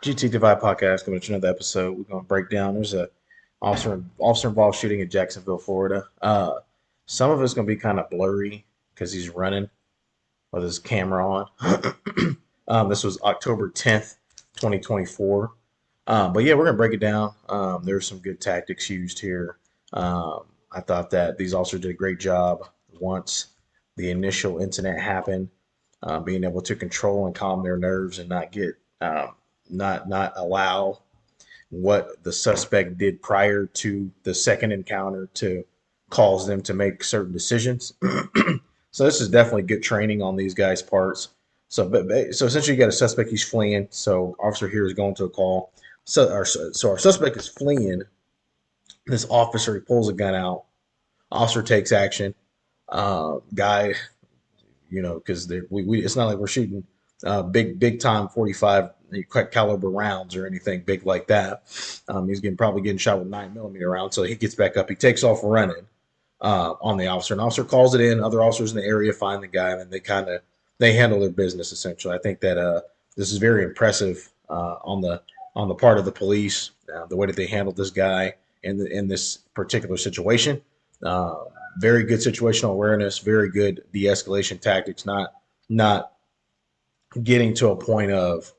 GT Divide podcast coming to another episode. We're going to break down. There's a officer involved shooting in Jacksonville, Florida. Some of it's going to be kind of blurry because he's running with his camera on. This was October 10th, 2024. But yeah, we're going to break it down. There's some good tactics used here. I thought that these officers did a great job once the initial incident happened, being able to control and calm their nerves and not get not allow what the suspect did prior to the second encounter to cause them to make certain decisions. So this is definitely good training on these guys' parts. So essentially, you got a suspect. He's fleeing. So officer here is going to a call. So our suspect is fleeing. This officer, he pulls a gun out. Officer takes action. Guy, because we it's not like we're shooting big time 45 caliber rounds or anything big like that. He's probably getting shot with 9mm rounds. So he gets back up. He takes off running on the officer. An officer calls it in. Other officers in the area find the guy, and they handle their business essentially. I think that this is very impressive on the part of the police, the way that they handled this guy in this particular situation. Very good situational awareness, very good de-escalation tactics, not getting to a point of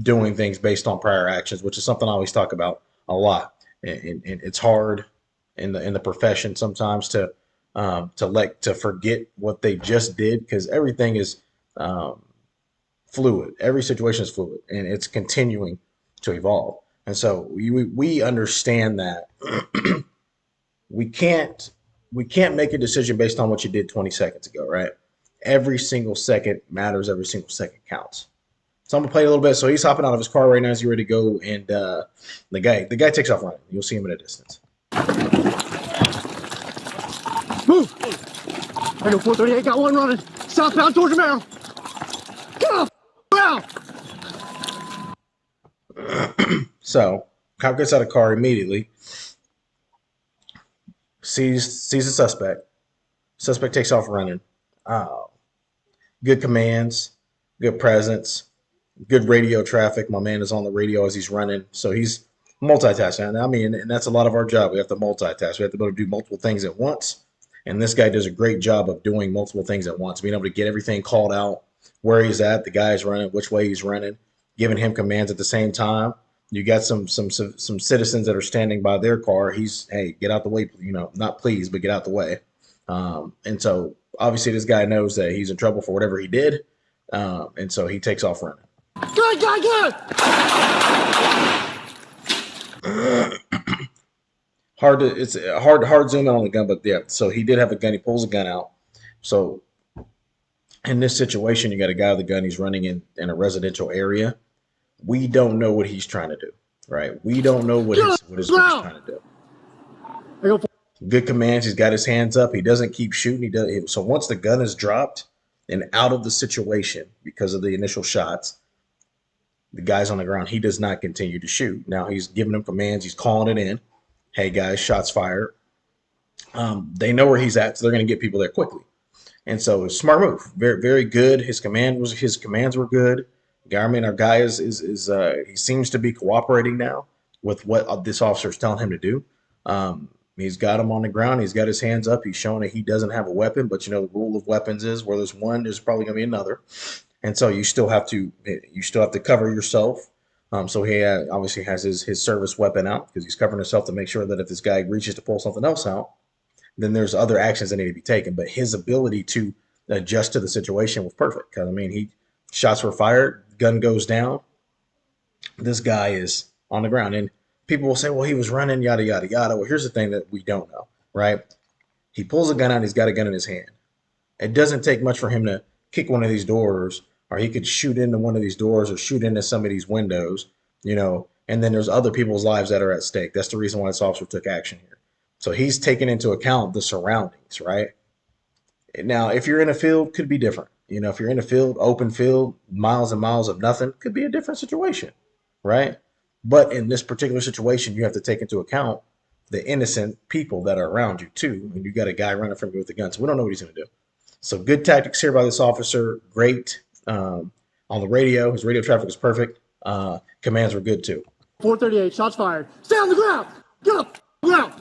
doing things based on prior actions, which is something I always talk about a lot. And it's hard in the profession sometimes to forget what they just did, because everything is fluid. Every situation is fluid, and it's continuing to evolve. And so we understand that we can't make a decision based on what you did 20 seconds ago, right? Every single second matters. Every single second counts. So I'm gonna play a little bit. So he's hopping out of his car right now. He's ready to go, and the guy takes off running. You'll see him at a distance. Move! I know 438 got one running southbound towards Romero. Get off! Now! So cop gets out of the car immediately. Sees the suspect. Suspect takes off running. Good commands, good presence, good radio traffic. My man is on the radio as he's running, so he's multitasking. I mean, and that's a lot of our job. We have to multitask. We have to be able to do multiple things at once. And this guy does a great job of doing multiple things at once, being able to get everything called out, where he's at, the guy's running, which way he's running, giving him commands at the same time. You got some citizens that are standing by their car. Hey, get out the way, not please, but get out the way. And so obviously this guy knows that he's in trouble for whatever he did. And so he takes off running. Good! It's hard zoom in on the gun, but yeah, so he did have a gun. He pulls a gun out. So in this situation, you got a guy with a gun. He's running in a residential area. We don't know what he's trying to do, right? We don't know what he's trying to do. Good commands. He's got his hands up. He doesn't keep shooting. So once the gun is dropped and out of the situation because of the initial shots, the guy's on the ground. He does not continue to shoot. Now he's giving them commands. He's calling it in. Hey guys, shots fired. They know where he's at, so they're going to get people there quickly. And so it's a smart move. Very, very good. His commands were good. Our guy he seems to be cooperating now with what this officer is telling him to do. He's got him on the ground. He's got his hands up. He's showing that he doesn't have a weapon, but the rule of weapons is where there's one, there's probably going to be another. And so you still have to cover yourself. So he obviously has his service weapon out because he's covering himself to make sure that if this guy reaches to pull something else out, then there's other actions that need to be taken. But his ability to adjust to the situation was perfect. Because shots were fired, gun goes down, this guy is on the ground. And people will say, well, he was running, yada, yada, yada. Well, here's the thing that we don't know, right? He pulls a gun out, he's got a gun in his hand. It doesn't take much for him to kick one of these doors, or he could shoot into one of these doors or shoot into some of these windows, and then there's other people's lives that are at stake. That's the reason why this officer took action here. So he's taking into account the surroundings, right? Now, if you're in a field, could be different. If you're in a field, open field, miles and miles of nothing, could be a different situation, right? But in this particular situation, you have to take into account the innocent people that are around you too. And you got a guy running from you with a gun. So we don't know what he's going to do. So good tactics here by this officer. Great on the radio. His radio traffic is perfect. Commands were good too. 438, shots fired. Stay on the ground. Get up, ground.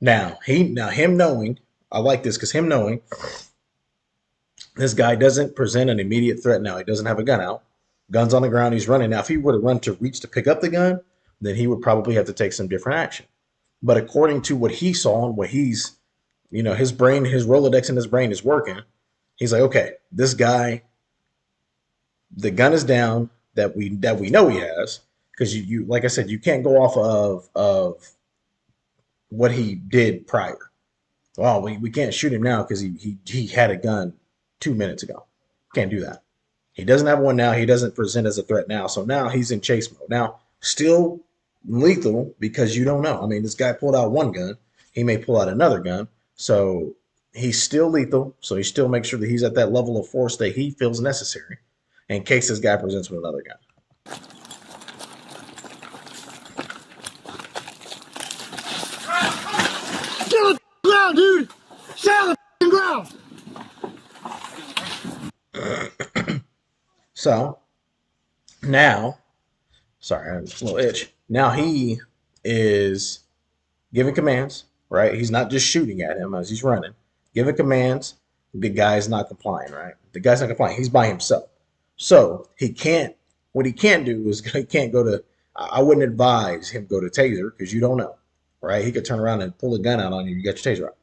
Now him knowing, I like this because him knowing this guy doesn't present an immediate threat now. He doesn't have a gun out. Gun's on the ground. He's running. Now, if he were to run to reach to pick up the gun, then he would probably have to take some different action. But according to what he saw and what he's, his brain, his Rolodex in his brain is working. He's like, okay, this guy, the gun is down that we know he has, because you like I said, you can't go off of what he did prior. Well, we can't shoot him now because he had a gun 2 minutes ago. Can't do that. He doesn't have one now. He doesn't present as a threat now. So now he's in chase mode. Now, still lethal because you don't know. I mean, this guy pulled out one gun. He may pull out another gun. So he's still lethal. So he still makes sure that he's at that level of force that he feels necessary in case this guy presents with another gun. Get on the ground, dude. Stay on the ground. So now, sorry, I have a little itch. Now he is giving commands, right? He's not just shooting at him as he's running, giving commands. The guy's not complying, right? The guy's not complying. He's by himself. So he can't, what he can't do is he can't go to, I wouldn't advise him go to taser because you don't know, right? He could turn around and pull a gun out on you. You got your taser out.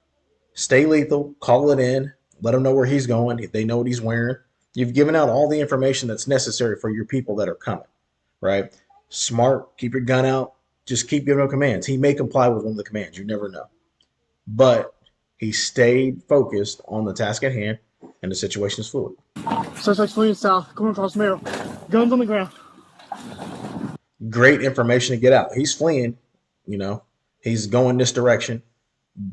Stay lethal, call it in, let him know where he's going. They know what he's wearing. You've given out all the information that's necessary for your people that are coming, right? Smart, keep your gun out, just keep giving him commands. He may comply with one of the commands, you never know. But he stayed focused on the task at hand, and the situation is fluid. Suspect's fleeing south, coming across the middle. Guns on the ground. Great information to get out. He's fleeing, he's going this direction.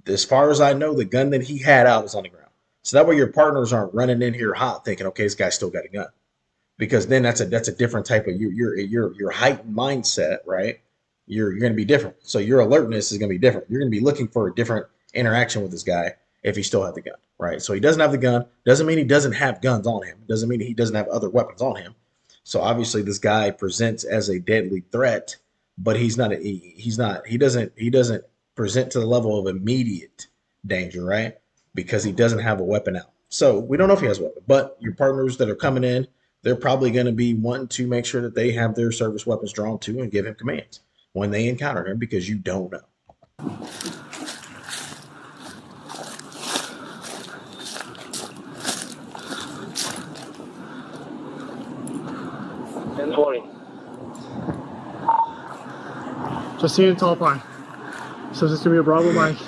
As far as I know, the gun that he had out is on the ground. So that way your partners aren't running in here hot thinking, okay, this guy's still got a gun. Because then that's a different type of your heightened mindset, right? You're going to be different. So your alertness is going to be different. You're going to be looking for a different interaction with this guy if he still has the gun, right? So he doesn't have the gun. Doesn't mean he doesn't have guns on him. Doesn't mean he doesn't have other weapons on him. So obviously this guy presents as a deadly threat, but he doesn't present to the level of immediate danger, right? Because he doesn't have a weapon out. So we don't know if he has a weapon, but your partners that are coming in, they're probably going to be wanting to make sure that they have their service weapons drawn too and give him commands when they encounter him because you don't know. Just seeing tall pine. So this is gonna be a Bravo Mike.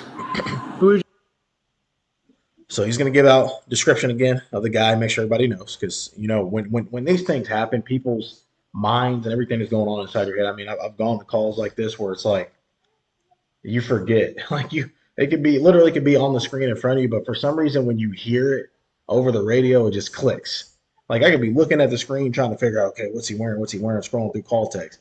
So he's going to give out description again of the guy, make sure everybody knows, because when these things happen, people's minds and everything is going on inside your head. I mean, I've gone to calls like this where it's like you forget, it could be literally could be on the screen in front of you, but for some reason when you hear it over the radio, it just clicks. Like I could be looking at the screen trying to figure out, okay, what's he wearing, scrolling through call text.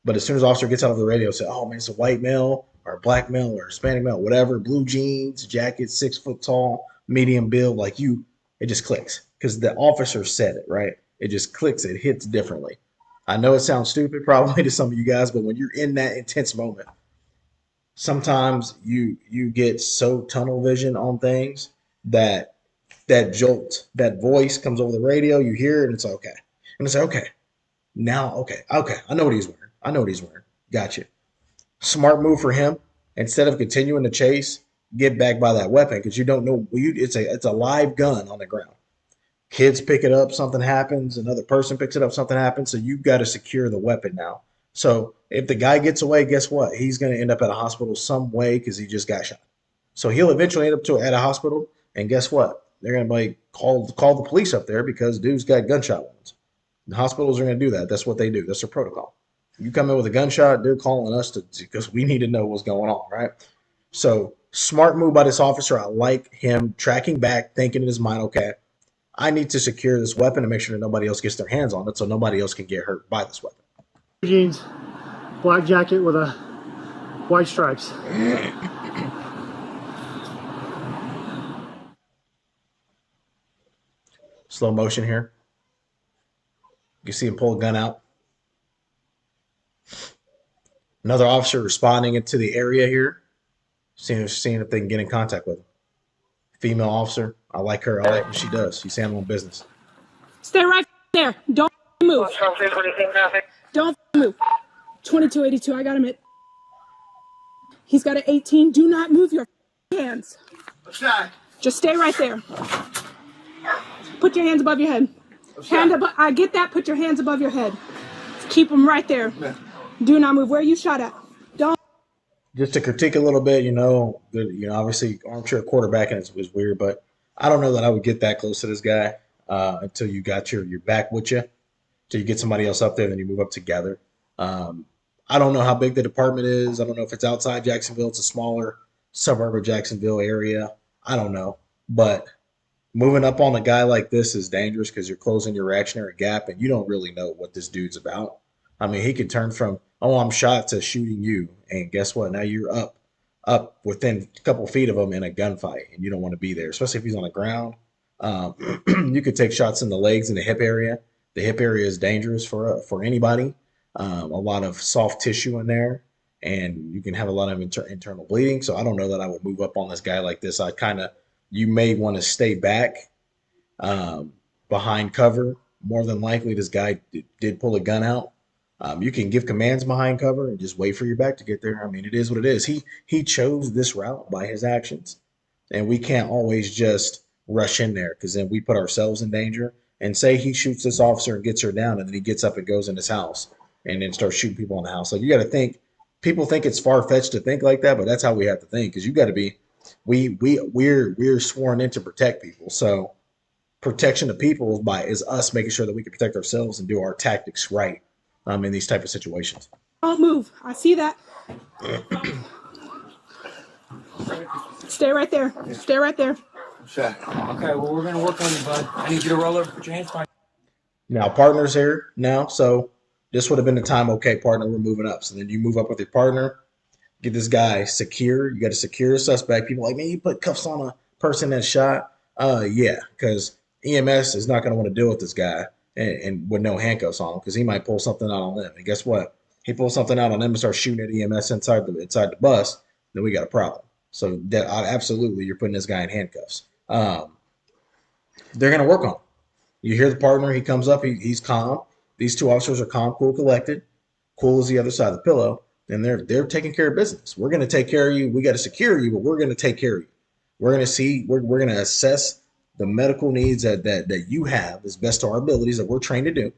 But as soon as the officer gets out of the radio, say, oh man, it's a white male or a black male or a Hispanic male, whatever, blue jeans, jacket, 6 foot tall, medium build, it just clicks because the officer said it, right? It just clicks, it hits differently. I know it sounds stupid probably to some of you guys, but when you're in that intense moment, sometimes you get so tunnel vision on things that jolt, that voice comes over the radio, you hear it, and it's okay. And it's like, okay, now, okay, I know what he's wearing. Gotcha. Smart move for him. Instead of continuing to chase, get back by that weapon because you don't know. It's a live gun on the ground. Kids pick it up, something happens. Another person picks it up, something happens. So you've got to secure the weapon now. So if the guy gets away, guess what? He's going to end up at a hospital some way because he just got shot. So he'll eventually end up at a hospital. And guess what? They're going to be call the police up there because dude's got gunshot wounds. The hospitals are going to do that. That's what they do. That's their protocol. You come in with a gunshot, they're calling us because we need to know what's going on, right? So smart move by this officer. I like him tracking back, thinking in his mind, okay, I need to secure this weapon and make sure that nobody else gets their hands on it so nobody else can get hurt by this weapon. Jeans, black jacket with a white stripes. Slow motion here. You see him pull a gun out. Another officer responding into the area here, seeing if they can get in contact with him. Female officer. I like her. I like what she does. She's handling business. Stay right there. Don't move. Don't move. 2282. I got him at. He's got an 18. Do not move your hands. Just stay right there. Put your hands above your head. I get that. Put your hands above your head. Keep them right there. Do not move. Where are you shot at? Don't. Just to critique a little bit, obviously armchair quarterbacking is weird, but I don't know that I would get that close to this guy until you got your back with you, till you get somebody else up there, then you move up together. I don't know how big the department is. I don't know if it's outside Jacksonville. It's a smaller suburb of Jacksonville area. I don't know, but moving up on a guy like this is dangerous because you're closing your reactionary gap, and you don't really know what this dude's about. I mean, he could turn from, oh, I'm shot, to shooting you, and guess what? Now you're up within a couple feet of him in a gunfight, and you don't want to be there, especially if he's on the ground. You could take shots in the legs and the hip area. The hip area is dangerous for anybody. A lot of soft tissue in there, and you can have a lot of internal bleeding. So I don't know that I would move up on this guy like this. You may want to stay back behind cover. More than likely, this guy did pull a gun out. You can give commands behind cover and just wait for your back to get there. I mean, it is what it is. He chose this route by his actions, and we can't always just rush in there because then we put ourselves in danger. And say he shoots this officer and gets her down, and then he gets up and goes in his house and then starts shooting people in the house. Like, you got to think. People think it's far fetched to think like that, but that's how we have to think, because you got to be. We're sworn in to protect people. So protection of people is us making sure that we can protect ourselves and do our tactics right in these type of situations. Don't move. I see that. Stay right there. Stay right there. Okay, well, we're going to work on you, bud. I need you to roll over, put your hands behind. Now, partner's here now, so this would have been the time, okay, partner, we're moving up. So then you move up with your partner, get this guy secure. You got to secure the suspect. People are like, man, you put cuffs on a person that's shot. Yeah, because EMS is not going to want to deal with this guy and with no handcuffs on him, because he might pull something out on them. And guess what? He pulls something out on them and starts shooting at EMS inside the bus, then we got a problem. So that absolutely, you're putting this guy in handcuffs. They're going to work on him. You hear the partner, he comes up, he's calm. These two officers are calm, cool, collected. Cool as the other side of the pillow. And they're taking care of business. We're going to take care of you. We got to secure you, but we're going to take care of you. We're going to see, we're going to assess the medical needs that you have as best to our abilities that we're trained to do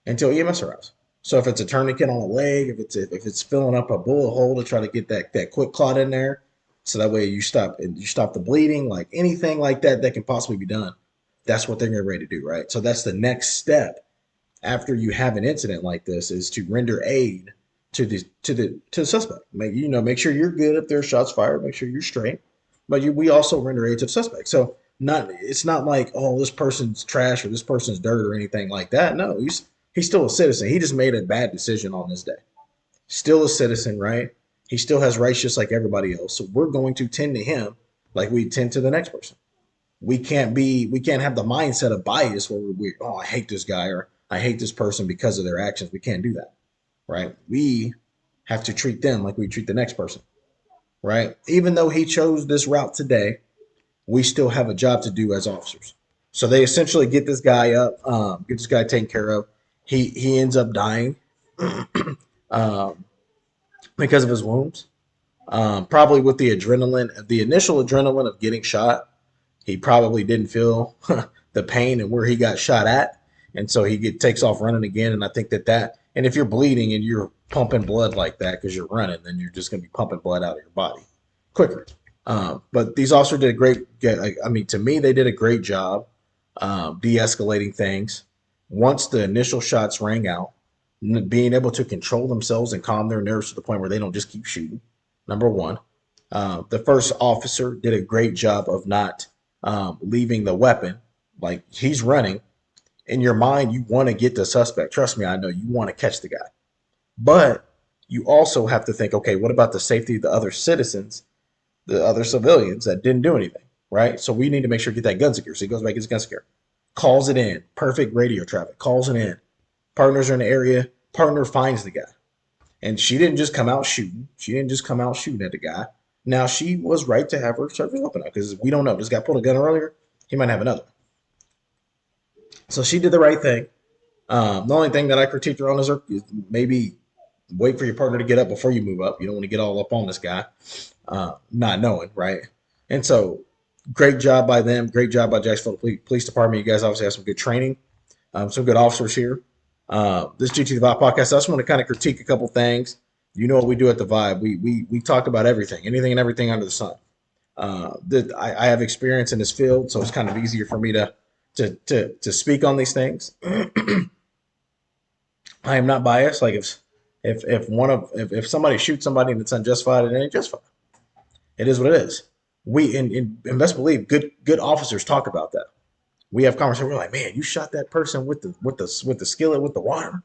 until EMS arrives. So if it's a tourniquet on a leg, if it's filling up a bullet hole to try to get that quick clot in there, so that way you stop the bleeding, like anything like that can possibly be done. That's what they're getting ready to do, right? So that's the next step after you have an incident like this, is to render aid to the suspect. Make sure you're good if there's shots fired. Make sure you're straight. But we also render aid to the suspect. So it's not like, oh, this person's trash or this person's dirt or anything like that. No, he's still a citizen. He just made a bad decision on this day. Still a citizen, right? He still has rights just like everybody else. So we're going to tend to him like we tend to the next person. We can't have the mindset of bias where I hate this guy or I hate this person because of their actions. We can't do that, right? We have to treat them like we treat the next person, right? Even though he chose this route today, we still have a job to do as officers. So they essentially get this guy up, get this guy taken care of. He ends up dying because of his wounds, probably with the initial adrenaline of getting shot. He probably didn't feel the pain and where he got shot at. And so he takes off running again. And I think and if you're bleeding and you're pumping blood like that because you're running, then you're just going to be pumping blood out of your body quicker. But these officers to me, they did a great job de-escalating things. Once the initial shots rang out, being able to control themselves and calm their nerves to the point where they don't just keep shooting. Number one, the first officer did a great job of not leaving the weapon. Like, he's running. In your mind, you want to get the suspect. Trust me, I know you want to catch the guy. But you also have to think, okay, what about the safety of the other citizens, the other civilians that didn't do anything, right? So we need to make sure to get that gun secure. So he goes back, gets gun secure, calls it in, perfect radio traffic, calls it in. Partners are in the area. Partner finds the guy. And she didn't just come out shooting. She didn't just come out shooting at the guy. Now, she was right to have her servers open up because we don't know. This guy pulled a gun earlier. He might have another. So she did the right thing. The only thing that I critique her on is maybe wait for your partner to get up before you move up. You don't want to get all up on this guy, not knowing, right? And so, great job by them. Great job by Jacksonville Police Department. You guys obviously have some good training, some good officers here. This GT the Vibe podcast, I just want to kind of critique a couple things. You know what we do at the Vibe. We talk about everything and everything under the sun. I have experience in this field, so it's kind of easier for me to speak on these things. I am not biased. Like if somebody shoots somebody and it's unjustified, it ain't justified. It is what it is. We and best believe good officers talk about that. We have conversations. We're like, man, you shot that person with the skillet with the water.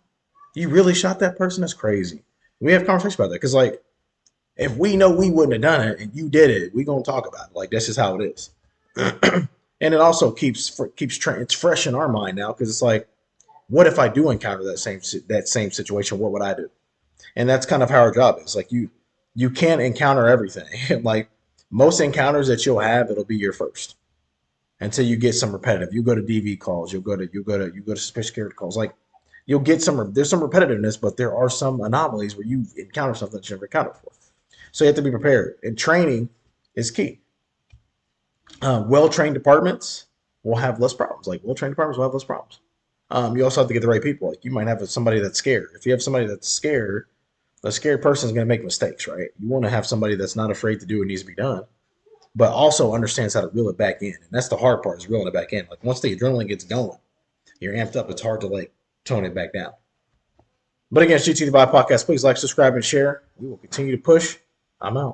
You really shot that person? That's crazy. We have conversations about that because like if we know we wouldn't have done it and you did it, we gonna talk about it. Like that's just how it is. And it also keeps it's fresh in our mind now because it's like, what if I do encounter that same situation? What would I do? And that's kind of how our job is. Like you can't encounter everything. Like most encounters that you'll have, it'll be your first until you get some repetitive. You go to DV calls. You go to sophisticated calls. Like you'll get there's some repetitiveness, but there are some anomalies where you encounter something that you never encountered before. So you have to be prepared. And training is key. Well-trained departments will have less problems. Like well-trained departments will have less problems. You also have to get the right people. Like you might have somebody that's scared. If you have somebody that's scared, a scared person is going to make mistakes, right? You want to have somebody that's not afraid to do what needs to be done, but also understands how to reel it back in. And that's the hard part is reeling it back in. Like once the adrenaline gets going, you're amped up. It's hard to like tone it back down. But again, GT the Vibe podcast. Please like, subscribe, and share. We will continue to push. I'm out.